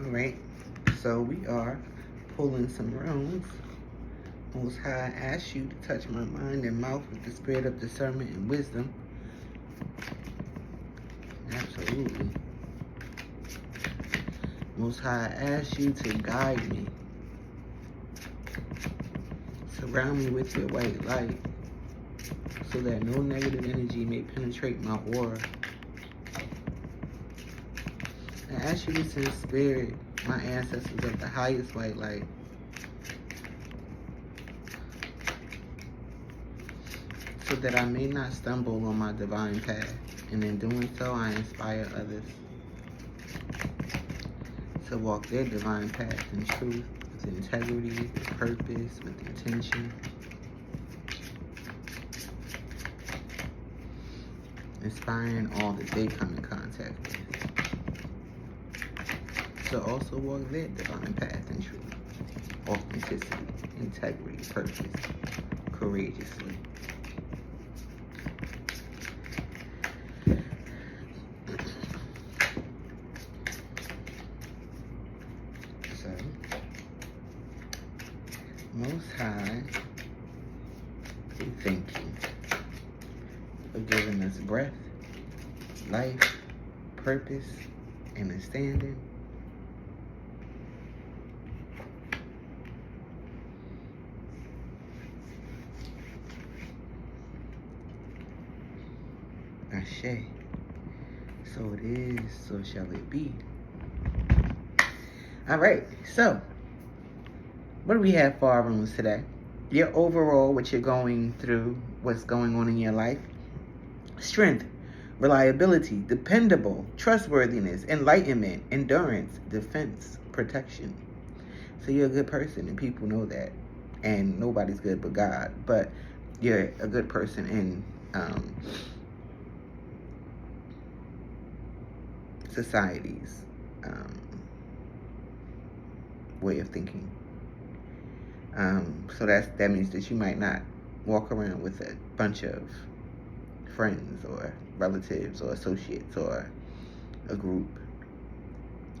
Alright, so we are pulling some rounds. Most High, I ask you to touch my mind and mouth with the spirit of discernment and wisdom. Absolutely. Most High, I ask you to guide me. Surround me with your white light so that no negative energy may penetrate my aura. I ask you to send spirit, my ancestors of the highest white light, so that I may not stumble on my divine path, and in doing so, I inspire others to walk their divine path in truth, with integrity, with purpose, with intention, inspiring all that they come in contact with to also walk their divine path in truth, authenticity, integrity, purpose, courageously. So, Most High, we thank you for giving us breath, life, purpose, and understanding. Ashe. So it is, so shall it be. All right, so what do we have for our rooms today? Your overall, what you're going through, what's going on in your life. Strength, reliability, dependable, trustworthiness, enlightenment, endurance, defense, protection. So you're a good person, and people know that. And nobody's good but God. But you're a good person in society's way of thinking. So that means that you might not walk around with a bunch of friends or relatives or associates or a group,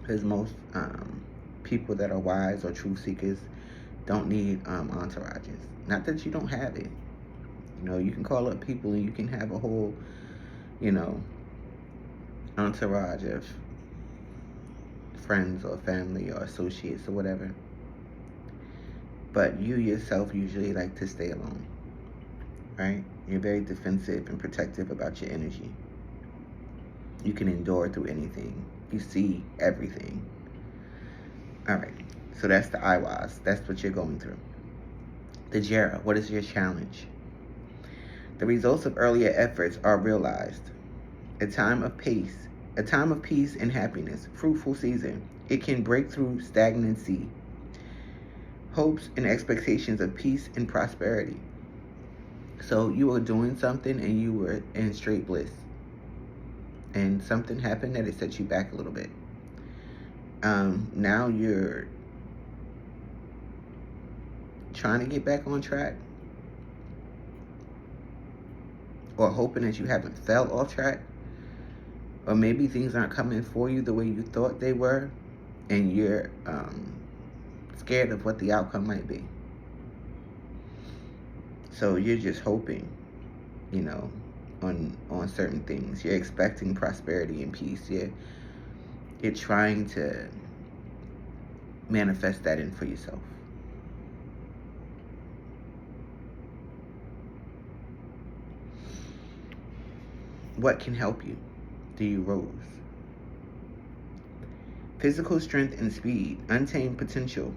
because most people that are wise or truth seekers don't need entourages. Not that you don't have it. You know, you can call up people and you can have a whole, entourage of friends or family or associates or whatever. But you yourself usually like to stay alone, right? You're very defensive and protective about your energy. You can endure through anything. You see everything. All right, so that's the Iwas. That's what you're going through. The Jera, what is your challenge? The results of earlier efforts are realized. A time of peace and happiness, fruitful season. It can break through stagnancy. Hopes and expectations of peace and prosperity. So you were doing something and you were in straight bliss. And something happened that it set you back a little bit. Now you're trying to get back on track, or hoping that you haven't fell off track, or maybe things aren't coming for you the way you thought they were, and you're scared of what the outcome might be. So you're just hoping, on certain things. You're expecting prosperity and peace. You're trying to manifest that in for yourself. What can help you? The Rose. Physical strength and speed, untamed potential.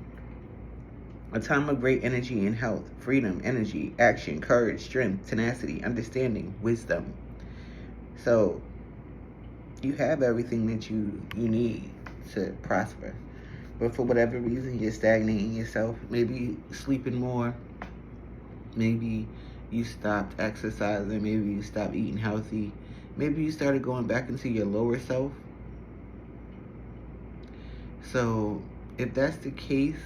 A time of great energy and health, freedom, energy, action, courage, strength, tenacity, understanding, wisdom. So you have everything that you need to prosper. But for whatever reason, you're stagnating yourself. Maybe sleeping more. Maybe you stopped exercising. Maybe you stopped eating healthy. Maybe you started going back into your lower self. So if that's the case,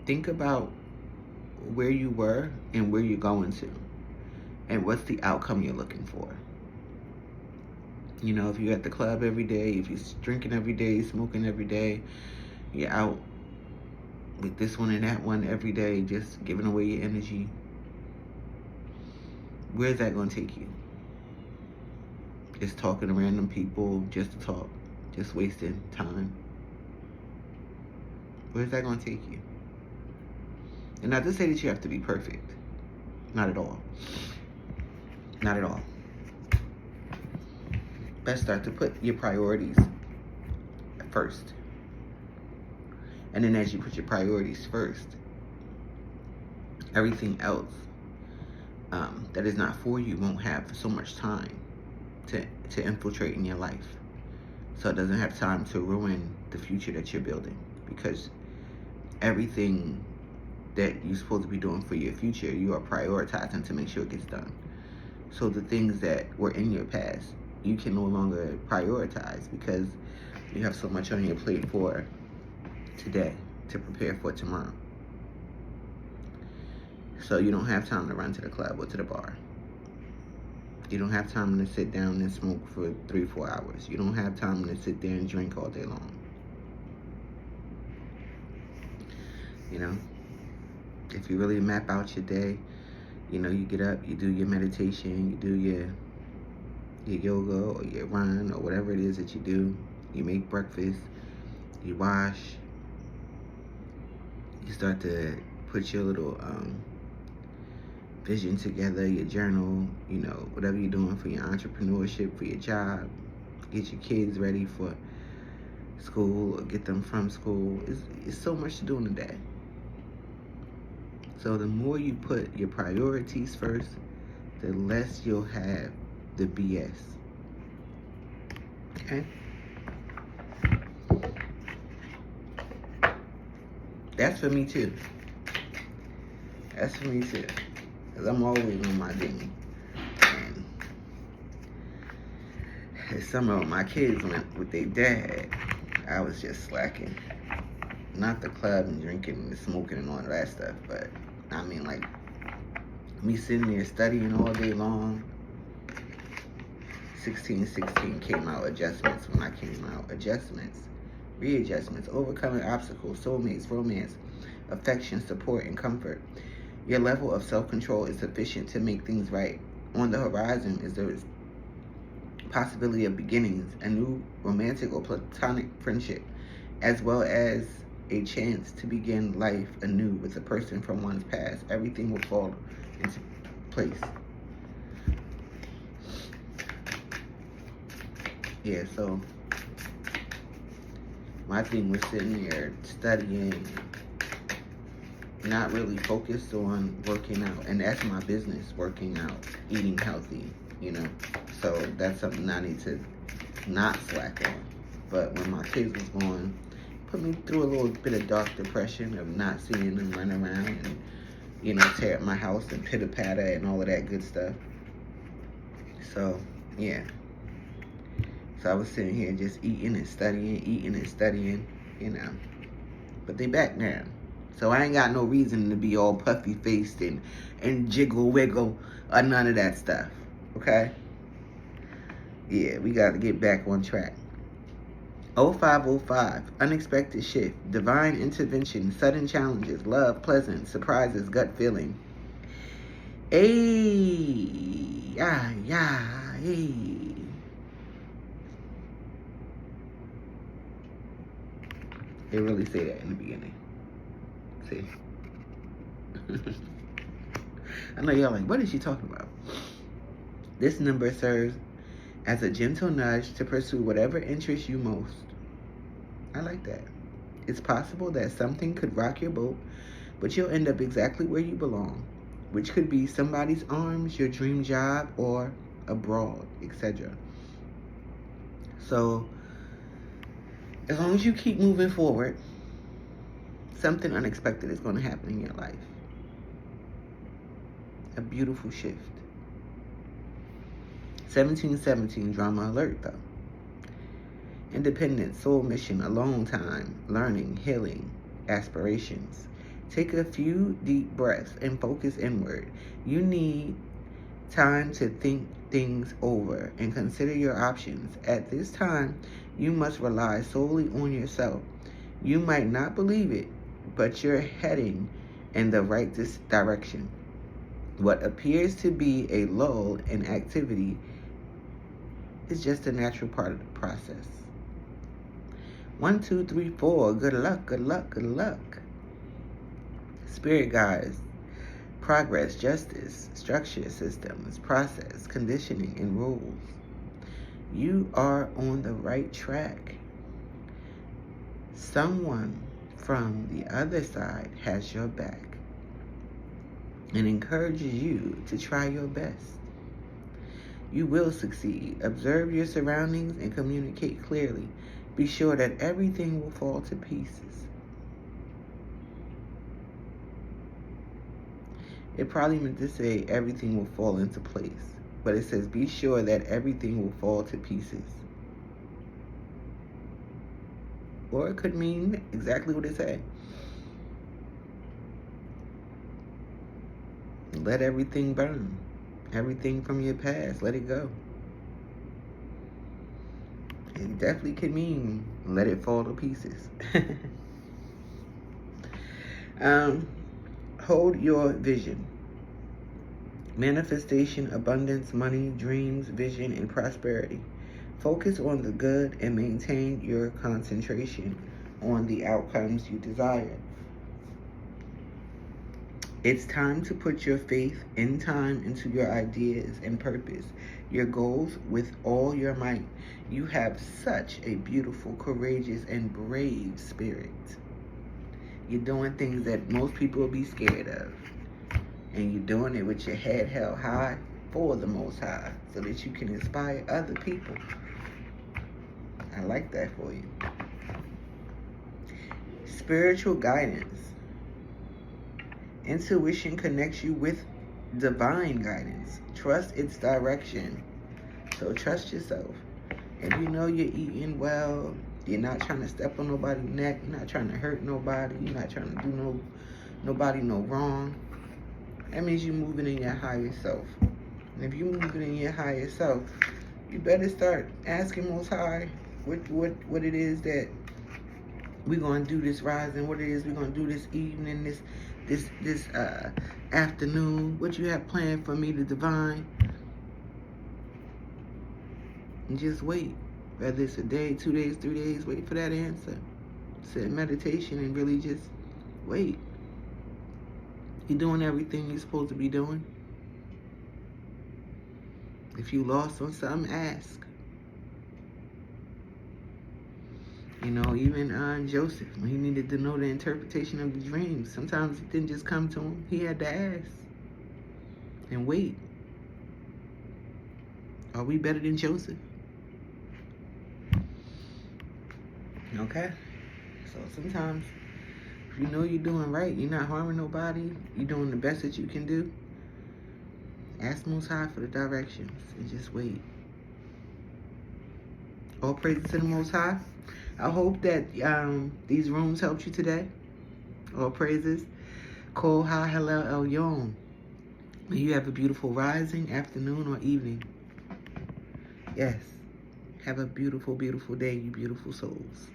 think about where you were and where you're going to, and what's the outcome you're looking for. You know, if you're at the club every day, if you're drinking every day, smoking every day, you're out with this one and that one every day, just giving away your energy, where's that going to take you? Just talking to random people just to talk, just wasting time. Where's that going to take you? And not to say that you have to be perfect. Not at all. Not at all. Best start to put your priorities first. And then as you put your priorities first, everything else that is not for you won't have so much time to infiltrate in your life. So it doesn't have time to ruin the future that you're building, because everything that you're supposed to be doing for your future, you are prioritizing to make sure it gets done. So the things that were in your past, you can no longer prioritize because you have so much on your plate for today to prepare for tomorrow. So you don't have time to run to the club or to the bar. You don't have time to sit down and smoke for 3-4 hours. You don't have time to sit there and drink all day long. You know, if you really map out your day, you know, you get up, you do your meditation, you do your yoga or your run or whatever it is that you do. You make breakfast, you wash, you start to put your little vision together, your journal, you know, whatever you're doing for your entrepreneurship, for your job, get your kids ready for school or get them from school. It's so much to do in a day. So the more you put your priorities first, the less you'll have the BS. Okay? That's for me too. That's for me too. Because I'm always on my game. And as some of my kids went with their dad, I was just slacking. Not the club and drinking and smoking and all that stuff, but I mean, like, me sitting there studying all day long. 1616 came out. Adjustments when I came out. Adjustments, readjustments, overcoming obstacles, soulmates, romance, affection, support, and comfort. Your level of self-control is sufficient to make things right. On the horizon is the possibility of beginnings, a new romantic or platonic friendship, as well as a chance to begin life anew with a person from one's past. Everything will fall into place. Yeah, so my thing was sitting there studying, not really focused on working out. And that's my business, working out, eating healthy, you know. So that's something I need to not slack on. But when my kids was born, put me through a little bit of dark depression of not seeing them run around and, you know, tear up my house and pitter-patter and all of that good stuff. So, yeah. So I was sitting here just eating and studying, you know. But they back now. So I ain't got no reason to be all puffy-faced and jiggle-wiggle or none of that stuff, okay? Yeah, we got to get back on track. 0505, unexpected shift, divine intervention, sudden challenges, love, pleasant, surprises, gut feeling. Hey, hey. They really say that in the beginning. See? I know y'all like, what is she talking about? This number serves as a gentle nudge to pursue whatever interests you most. I like that. It's possible that something could rock your boat, but you'll end up exactly where you belong, which could be somebody's arms, your dream job, or abroad, etc. So, as long as you keep moving forward, something unexpected is going to happen in your life. A beautiful shift. 1717, drama alert though. Independence, soul mission, alone time, learning, healing, aspirations. Take a few deep breaths and focus inward. You need time to think things over and consider your options. At this time, you must rely solely on yourself. You might not believe it, but you're heading in the right direction. What appears to be a lull in activity is just a natural part of the process. 1, 2, 3, 4. Good luck, good luck, good luck. Spirit guides, progress, justice, structure, systems, process, conditioning, and rules. You are on the right track. Someone from the other side has your back and encourages you to try your best. You will succeed. Observe your surroundings and communicate clearly. Be sure that everything will fall to pieces. It probably meant to say everything will fall into place, but it says be sure that everything will fall to pieces. Or it could mean exactly what it said. Let everything burn. Everything from your past, let it go. It definitely could mean let it fall to pieces. Hold your vision. Manifestation, abundance, money, dreams, vision, and prosperity. Focus on the good and maintain your concentration on the outcomes you desire. It's time to put your faith and time into your ideas and purpose, your goals with all your might. You have such a beautiful, courageous, and brave spirit. You're doing things that most people will be scared of. And you're doing it with your head held high for the Most High so that you can inspire other people. I like that for you. Spiritual guidance. Intuition connects you with divine guidance. Trust its direction. So trust yourself. If you know you're eating well, you're not trying to step on nobody's neck, you're not trying to hurt nobody, you're not trying to do nobody no wrong, that means you're moving in your higher self. And if you're moving in your higher self, you better start asking Most High what it is that we're going to do this rising, what it is we're going to do this evening, this afternoon, what you have planned for me, the divine. And just wait. Whether it's a day, 2 days, 3 days, wait for that answer. Sit in meditation and really just wait. You're doing everything you're supposed to be doing. If you lost on something, ask. You know, even Joseph, when he needed to know the interpretation of the dreams, sometimes it didn't just come to him. He had to ask and wait. Are we better than Joseph? Okay? So sometimes, if you know you're doing right, you're not harming nobody, you're doing the best that you can do, ask Most High for the directions and just wait. All praises to the Most High. I hope that these rooms helped you today. All praises. Kol Ha Hallel El Yom. May you have a beautiful rising, afternoon, or evening. Yes. Have a beautiful, beautiful day, you beautiful souls.